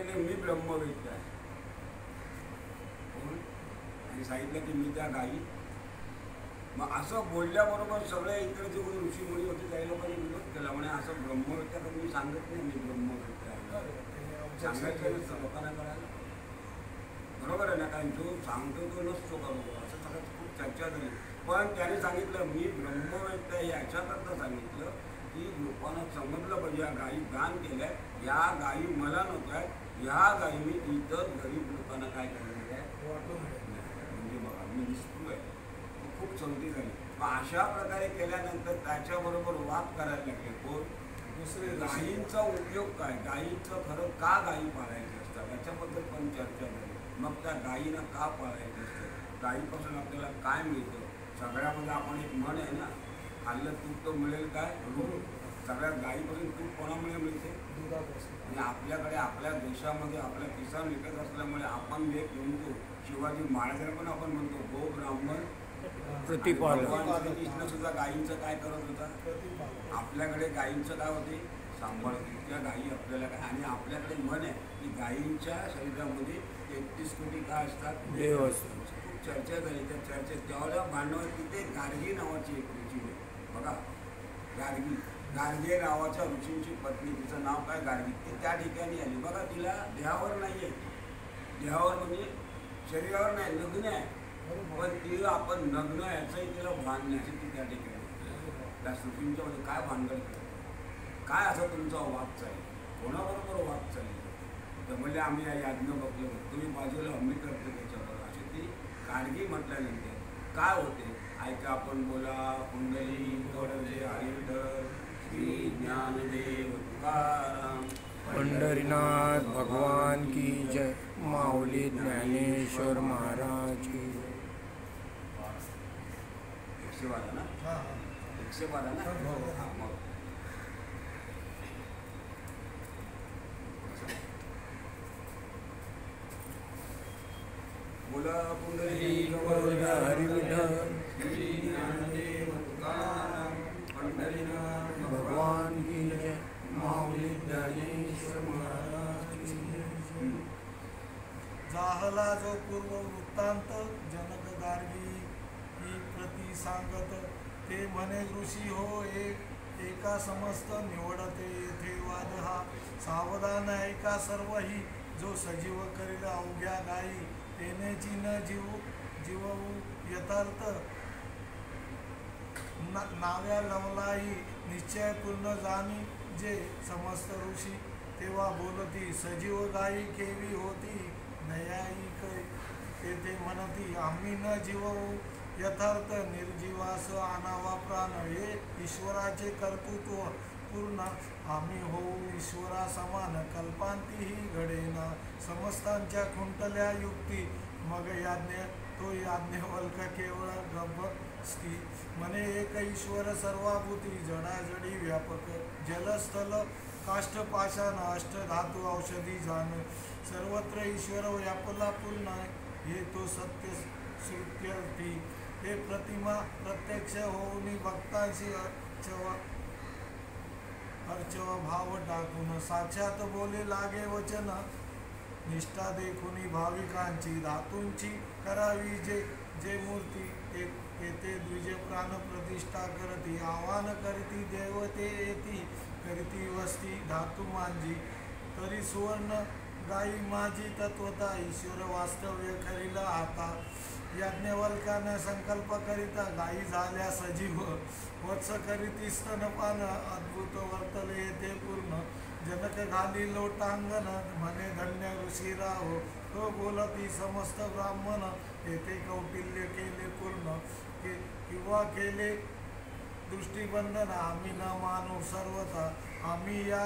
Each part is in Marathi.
सांगितलं मी ब्रह्मवेत्ता आहे. आणि सांगितलं की मी त्या गायी. मग असं बोलल्याबरोबर सगळे इतर जे कोणी ऋषीमुनी होते काही लोकांनी विरोध केला. म्हणे असं ब्रह्मवेत्ता तर मी सांगत नाही मी ब्रह्मवेत्ता आहे. सांगायचं नसतं लोकांना करायला. बरोबर आहे ना, कारण जो सांगतो तो नसतो बरोबर. असं सगळं खूप चर्चा झाली. पण त्याने सांगितलं मी ब्रह्मवेत्ता हे याच्याकरता सांगितलं की लोकांना समजलं पाहिजे. या गायी दान केल्या, या गायी मला नको आहेत, ह्या गायी मी इतर गरीब लोकांना काय करणार आहे वाटून. म्हणजे बघा मी निष्ठू आहे. खूप संधी झाली. मग अशा प्रकारे केल्यानंतर त्याच्याबरोबर वाद करायला लागले. कोण? दुसरे. गायींचा उपयोग काय, गायींचं खरं का गायी पाळायची असतात याच्याबद्दल पण चर्चा झाली. मग त्या गायीनं का पाळायचं असतं, गायीपासून आपल्याला काय मिळतं. सगळ्यामध्ये आपण एक म्हण आहे ना, खाल्लं तूप तर मिळेल काय, सगळ्या गायीपासून तूप कोणामुळे मिळते, दुधापासून. आणि आपल्याकडे आपल्या देशामध्ये आपल्या किसान विकत असल्यामुळे आपण एक म्हणतो, शिवाजी महाराजांना पण आपण म्हणतो गो ब्राह्मण प्रतिपालन. भगवान श्रीकृष्ण सुद्धा गायींचं काय करत होता, आपल्याकडे गायींचं काय होते, सांभाळ. त्या गायी आपल्याला काय, आणि आपल्याकडे म्हण आहे की गायींच्या शरीरामध्ये 33 कोटी काय असतात, देव असतात. खूप चर्चा झाली. त्या चर्चेत त्यावेळेला भांडवल तिथे गार्गी नावाची एक ऋषी आहे बघा. गार्गी, गार्गे नावाच्या ऋषींची पत्नी, तिचं नाव काय गार्गी, ती त्या ठिकाणी आली बघा. तिला देहावर नाही आहे, देहावर म्हणजे शरीरावर नाही, नग्न आहे. पण ती आपण नग्न याचंही तिला भान नाही अशी ती त्या ठिकाणी. त्या ऋषींच्या मध्ये काय भानगड, काय असं तुमचा वाद चालेल, कोणाबरोबर वाद चालेल. तर म्हणजे आम्ही या याज्ञ बघलो, तुम्ही बाजूला हमी करतो त्याच्याबरोबर. अशी ती गाडगी म्हटल्यानंतर काय होते ऐका. आपण बोला कुंडली गौरवजे हरिविठ्ठल श्री ज्ञानदेव तुकाराम पंढरीनाथ भगवान की जय. माऊली ज्ञानेश्वर महाराज की. 112 ना, 112 ना. मग बोला कुंडली गौरवजे हरिविठ्ठल श्री ज्ञानदेव तुकाराम पंढरीनाथ भगवान की जय. माऊली ज्ञानेश्वर महाराज की जय. जाहला जो पूर्व वृत्तांत जनक गार्गी ही प्रति सांगत, ते म्हणे ऋषी हो एका समस्त निवडते येथे वाद हा. सावधान ऐका सर्वही, जो सजीव करील अवघ्या गायी, तेनेची न जीवू यथार्थ नाव्या लवलाई. निश्चय पूर्ण जाणी जे समस्त ऋषी, तेव्हा बोलती सजीव गायी केवी होती. नयायिक तेथे म्हणती आम्ही न जीवू यथार्थ निर्जीवास आणावा प्राण. हे ईश्वराचे कर्तृत्व पूर्ण, आम्ही होऊ ईश्वरा समान. कल्पांतीही घडेना समस्तांच्या खुंटल्या युक्ती. मग तो याज्ञवल्क केवळ गभस्ती म्हणे एक ईश्वर सर्वाभूती. जडाजडी व्यापक जलस्थल काष्ठ पाषाण अष्टधातू औषधी जाण. सर्वत्र ईश्वर व्यापला पूर्ण, हे तो सत्य श्रुत्यर्थी. हे प्रतिमा प्रत्यक्ष होऊनी भक्तांशी अर्चव भाव टाकून. साक्षात बोले लागे वचन, निष्ठा देखुनी भाविकांची. धातूंची करावी जे मूर्ती, येथे द्विज प्राण प्रतिष्ठा करती. आव्हान करीती देवते येती, करीती वस्ती धातू मांजी. तरी सुवर्ण गायी माझी तत्वता, ईश्वर वास्तव्य करीला आता. याज्ञवल्काने संकल्प करिता, गायी झाल्या सजीव. वत्स करीती स्तनपान, अद्भुत वर्तले येथे पूर्ण. जनक घाली लोटांगण, म्हणे धन्य ऋषी राहो. तो बोलती समस्त ब्राह्मण, येथे कौटिल्य केले पूर्ण. किंवा केले दृष्टिबंधन, आम्ही न मानू सर्वथा. आम्ही या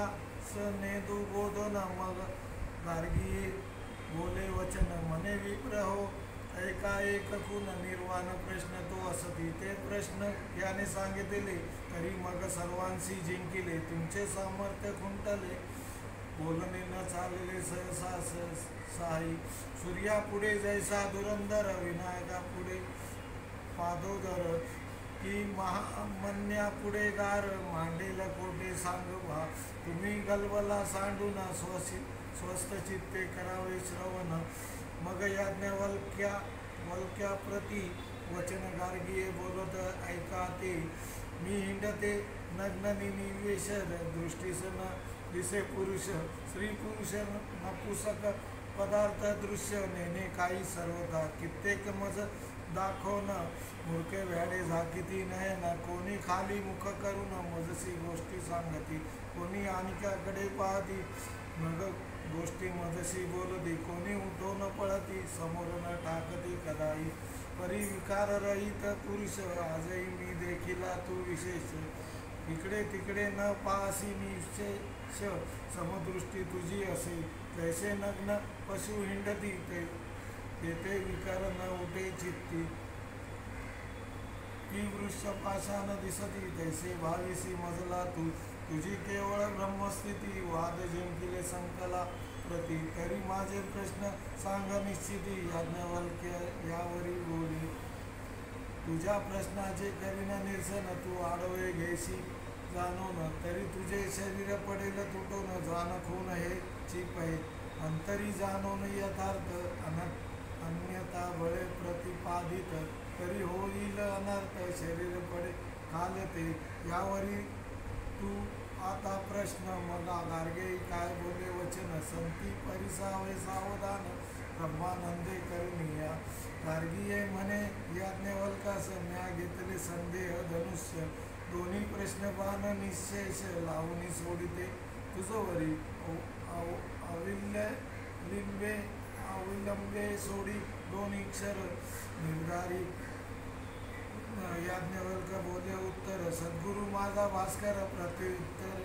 नेदू बोधन. मग गार्गी बोले वचन, म्हणे विप्र हो एका एक कुण. निर्वाण प्रश्न तो असती, ते प्रश्न याने सांगितले. तरी मग सर्वांशी जिंकिले, तुमचे सामर्थ्य खुंटले. बोलणे न चालले सहसा साई. सूर्या पुढे जैसा धुरंधर, विनायका पुढे पादोदर. की महामन्या पुढे गार, मांडेल कोठे सांगवा. तुम्ही गलबला सांडून स्वस्थ चित्ते करावे श्रवण. मग वल्क्या प्रती वचन गार्गीये बोलत ऐका ते. मी हिंडते नग्न निनिवेश दृष्टीस न दिसे पुरुष. स्त्री पुरुष नपुसक पदार्थ दृश्य नेणे काही सर्वथा. कित्येक मज दाखवण मूर्खे भ्याडे झाकिती नयन. कोणी खाली मुख करून मजसी गोष्टी सांगती. कोणी आणिकाकडे पाहती मग गोष्टी मजशी बोलती. कोणी उठवून पळती समोर न टाकती कदाई. परी विकार रहित पुरुष आजही मी देखिला तू विशेष. इकडे तिकडे न पाहसी निशेष समदृष्टी तुझी असे. तैसे नग्न पशु हिंडती तेथे विकार न उठे चित्ती. की वृक्ष पाशान दिसती तैसे भाविसी मजला तू. तुझी केवळ ब्रह्मस्थिती वाद जिंकिले संकला प्रती. तरी माझे प्रश्न सांग निश्चिती याज्ञवल्क्य यावरी बोली. तुझ्या प्रश्नाचे करीन निरसन तू आडवे घेशी जाणून. तरी तुझे शरीर पडेल तुटून जाण खून हे चिपय. अंतरी जाणून यथार्थ अन्यथा बळे प्रतिपादित. तरी होईल अनर्थ शरीर पडे कालते. यावरी तू आता प्रश्न मग गार्गे काय बोले वचन. संती परिसावे सावधान ब्रह्मानंदे करुणिया. गार्गीये म्हणे याज्ञवल्कास म्या घेतले संदेह धनुष्य. दोन्ही प्रश्न बाण निशेष लावणी सोडिते तुझवरी. अविलंबे सोडी दोन्ही क्षर निर्धारी. याज्ञवल्क बोले उत्तर. सद्गुरु माझा भास्कर प्रत्युत्तर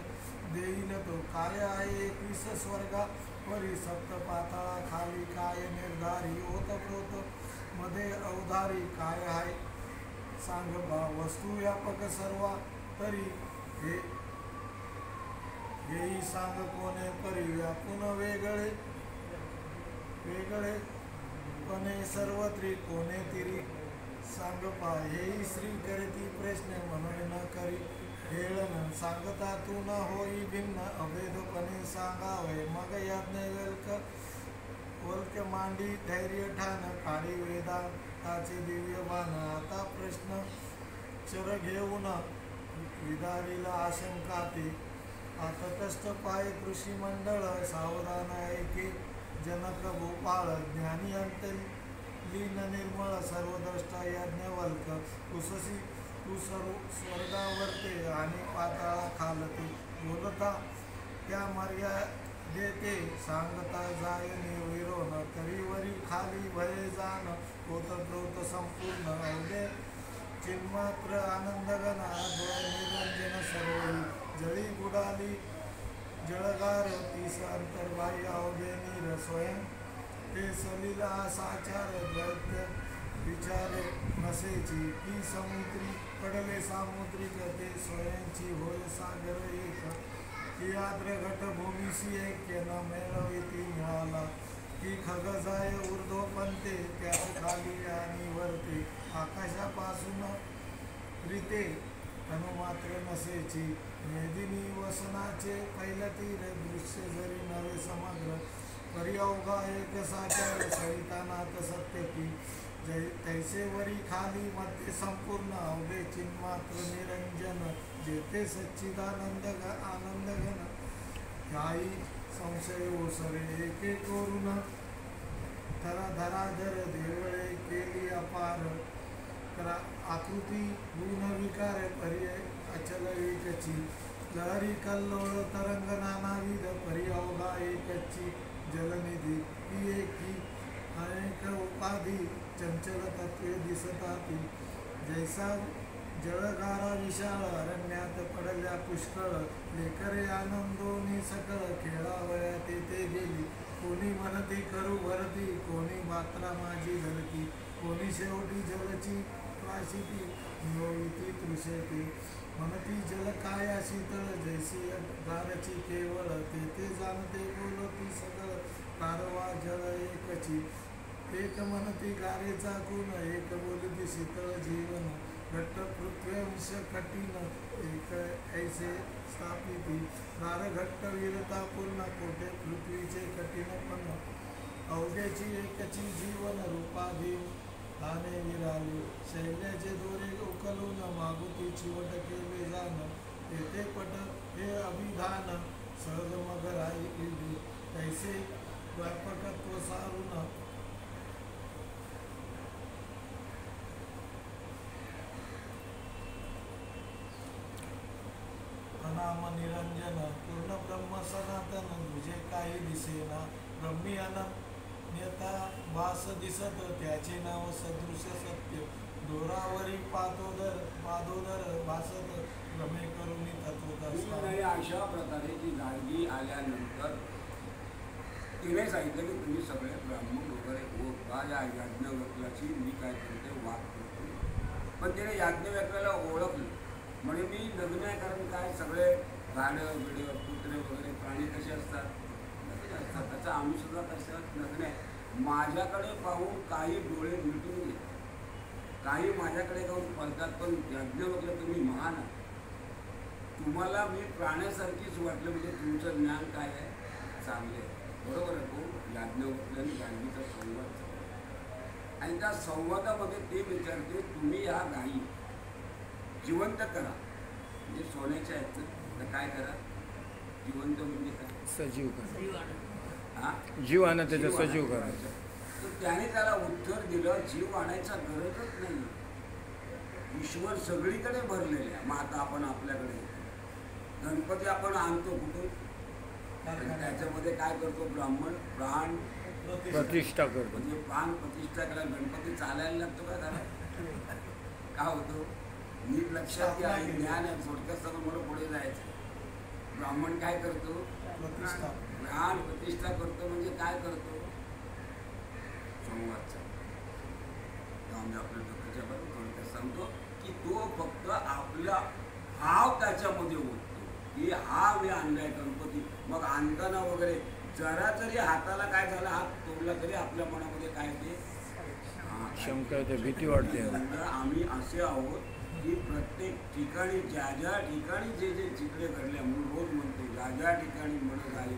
देईल तो. काय आहे 21 स्वर्गावरी सप्त पाताळा खाली काय निर्धारी. ओतप्रोत मध्ये अवधारी काय आहे सांग बा. वस्तू व्यापक सर्वा तरी हेही सांग कोणे परी. व्यापून वेगळे पणे सर्वत्री कोणे तिरी सांग पा. हेही श्री करीती प्रश्न म्हणून न करी हेळन. सांगता तू न होई भिन्न अभेदपणे सांगावे. मग याज्ञवल्क्य मांडी धैर्य ठाण काढी वेदांताचे दिव्य बाण. आता प्रश्न चर घेऊन विदारीला आशंका ते. आता कष्ट पाय कृषी मंडळ सावधान ऐके जनक भूपाळ. ज्ञानी अंतलीन निर्मळ सर्वद्रष्टा याज्ञवल्क. कुससी तू स्वर्गावरते आणि पाताळा खालते. बोलता त्या मर्यादेते सांगता जाय निर्विरोध. तरी वरी खाली भये जाण ओतप्रोत संपूर्ण. अवघे चिन्मात्र आनंदगणा निरंजन सर्वही. जळी बुडाली जळगार तीस अंतर्बाह्य अवघे नीर. स्वयं ते सलिला साचार दैत्य विचार नसेची. की समुद्री पडले सामुद्रिक ते स्वयंची होय सागर एक. की आद्र घट भूमीशी ऐक्य न मेळविती मिळाला. की खग जाय ऊर्ध्वपंते त्यात खाली आणि वरते. आकाशापासून रीते तनुमात्र नसेची. मेदिनी वसनाचे पैलतीर दृश्य जरी नवे समग्र. परी अवघा एक साचार सरितानाथ सत्य की. तैसे वरी खाली मध्ये संपूर्ण अवघे चिन्मात्र निरंजन. जेथे सच्चिदानंद आनंदघन. याही संशय ओसरे एके करून. धराधर देवळे केली अपार. आकृती गुण विकार परी अचल एकची. लहरी कल्लोळ तरंग नानाविध परी अवघा एकची जलनिधी. ही एकी अनेक उपाधी चंचल तत्वे दिसताती. जैसा जळगारा विशाळ अरण्यात पडल्या पुष्कळ. लेकरे आनंदोनी सकळ खेळावया तेथे गेली. कोणी म्हणती करू भरती कोणी मात्रा माझी धरती. कोणी शेवटी जलची प्राशिती नियोविती तृषेती. म्हणती जल काया शीतळ जैसी गारची केवळ. तेथे जाणते बोलती सगळ कारवा जळ एकची. एक म्हणती गारेचा गुण एक बोलती शीतळ जीवन. घट्ट पृथ्वींश कठीण एक ऐसे स्थापिती नार घट्ट वीरता पूर्ण कोठे पृथ्वीचे कठीणपण अवघ्याची एकची जीवन रूपा घेऊन दाने विराले शैल्याचे दोरे उकलून मागुती चिवट केले जाण येथे पट हे अभिधान सहज मग राहिली तैसे व्यापकत्व सारून अनाम निरंजन पूर्ण ब्रह्म सनातन तुझे काही दिसेना ब्रह्मी अनन्यता भास दिसत त्याचे नाव सदृश सत्य दोरावरी पादोदर भासत भ्रमे करुणी तत्वदर्शन. नाही अशा प्रकारे ती गाडगी आल्यानंतर तिने सांगितलं की तुम्ही सगळे ब्राह्मण वगैरे ओळखा या याज्ञवल्क्याची मी काय करते वाद करतो. पण तिने याज्ञवल्क्याला ओळखलं म्हणजे मी लग्न आहे कारण काय सगळे गाडं बिडं कुत्रे वगैरे प्राणी कसे असतात नग्न असतात. त्याचा आम्ही सुद्धा कसं नग्न आहे. माझ्याकडे पाहून काही डोळे मिटून घेतात काही माझ्याकडे जाऊन पळतात पण याज्ञवल्क्य तुम्ही महान आहात. तुम्हाला मी प्राण्यासारखीच वाटलं म्हणजे तुमचं ज्ञान काय आहे चांगले आहे बरोबर आहे. तो याज्ञवल्क्याने गाडगीचा संवाद चालला आणि त्या संवादामध्ये ते विचारते तुम्ही ह्या गायी जिवंत करा म्हणजे सोन्याच्या आहेत तर काय करा जिवंत म्हणजे काय सजीव करा हा जीव आणा त्याचा सजीव करायचा. तर त्याने त्याला उत्तर दिलं जीव आणायचा गरजच नाही ईश्वर सगळीकडे भरलेले आहे. मग आता आपण आपल्याकडे गणपती आपण आणतो कुठे त्याच्यामध्ये काय करतो ब्राह्मण प्राण प्रतिष्ठा करतो म्हणजे प्राण प्रतिष्ठा करायला गणपती चालायला लागतो का त्याला का होतो नीट लक्षात घ्या हे ज्ञान आहे थोडक्यात सगळं मला पुढे जायचं. ब्राह्मण काय करतो प्राण प्रतिष्ठा करतो म्हणजे काय करतो संवाद म्हणजे आपल्या डोक्याच्या बरोबर थोडक्यात सांगतो की तो फक्त आपला भाव त्याच्यामध्ये होतो की हा मी आणलाय गणपती. मग आणताना वगैरे जरा जरी हाताला काय झालं हात तोडला तरी आपल्या मनामध्ये काय ते शंका येते भीती वाटते. आम्ही असे आहोत की प्रत्येक ठिकाणी ज्या ज्या ठिकाणी जे जे चिकडे घडले म्हणून रोज म्हणतो ज्या ज्या ठिकाणी म्हणत आहे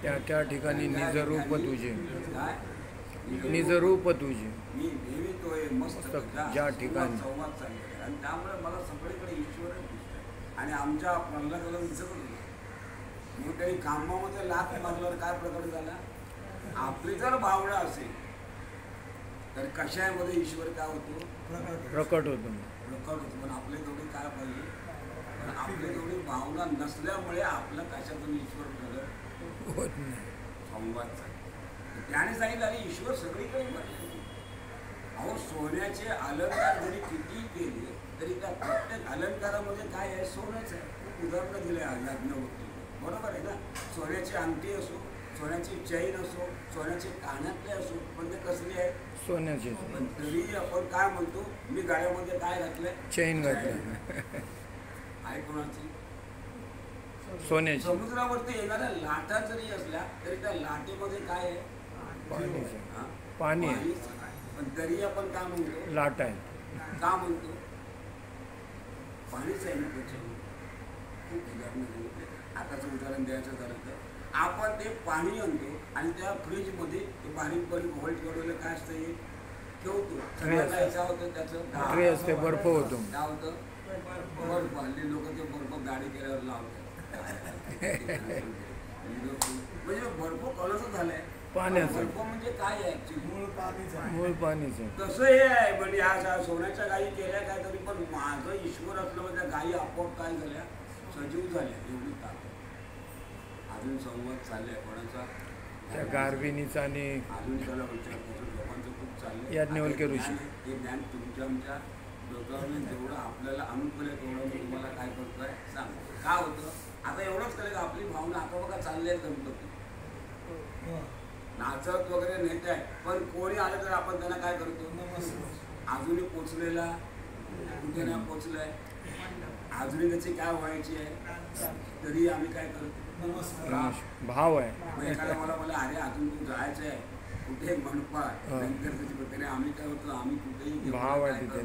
त्या त्या ठिकाणी निजरूप तुझे काय निजरूप तुझे मी देवितोय मस्त ज्या ठिकाणी संवाद चाललेला आणि त्यामुळे मला सगळीकडे ईश्वरच दिसतोय आणि आमच्या प्रल्हादाला दिसत होतं मग त्यांनी कामामध्ये लाख मारल्यावर काय प्रकार झाला आपली जर भावना असेल तर कशामध्ये ईश्वर काय होतो प्रकट होतो प्रकट होतो. पण आपले तेवढे काय पाहिजे पण आपली तेवढी भावना नसल्यामुळे आपलं कशातून ईश्वर प्रगट होत नाही. संवाद त्याने सांगितलं अरे ईश्वर सगळीकडे भरले. अहो सोन्याचे अलंकार जरी किती केले तरी त्या प्रत्येक अलंकारामध्ये काय आहे सोनंच आहे. खूप उदाहरणं दिले याज्ञवल्क्य बरोबर आहे ना. सोन्याची अंगठी असो सोन्याची चैन असो सोन्याचे कानातले असो पण ते कसले आहेत सोन्याचे पण तरी आपण काय म्हणतो मी गाड्यामध्ये काय घातलंय चैन घातली आहे कोणाची सोन्याची. समुद्रावरती येणाऱ्या लाटा जरी असल्या तरी त्या लाटेमध्ये काय आहे पाणी आहे पण तरी आपण काय म्हणतो लाट आहे का म्हणतो पाणीच आहे ना त्याच्यावर. खूप उदाहरणं सांगितले. आताचं उदाहरण द्यायचं झालं तर आपण ते पाणी आणतो आणि त्या फ्रीजमध्ये ते बारीक बारीक होल्ड ठेवलेलं काय असतं हे ठेवतो सगळ्याचा होतं त्याचं ट्रे असते बर्फ होतो काय होतं बर्फ. हल्ली लोक ते बर्फ गाडी केल्यावर लावतात म्हणजे बर्फ कोणाचं झालंय पाण्याचं बर्फ म्हणजे काय आहे ऍक्च्युली मूळ पाणीचं. तसं हे आहे म्हणजे आज सोन्याच्या गायी केल्या काय तरी पण माझं ईश्वर असलं म्हणजे त्या गायी आपोआप काय झाल्या सजीव झाल्या एवढी ताकद. अजून संवाद चाललाय कोणाचा त्या गारविनीचा आणि अजून त्याला विचार करतो लोकांचं खूप चाललंय. याज्ञवल्क्य ऋषी हे ज्ञान तुमच्या आमच्या डोक्यावर जेवढं आपल्याला अनुकूल आहे तेवढं मी तुम्हाला काय करतोय सांग. काय होतं आता एवढंच कळलं का आपली भावना आता बघा चालली आहे गणपती नाचत वगैरे नेत आहे पण कोणी आलं तर आपण त्यांना काय करतो अजूनही पोचलेला कुठे नाही पोचलाय अजूनही त्याची काय व्हायची आहे तरी आम्ही काय करतो भाव आहे. एखादा मला अरे अजून तू जायचं आहे कुठे म्हणपा नंतर त्याची आम्ही काय होतो आम्ही कुठेही भाव आहे तिथे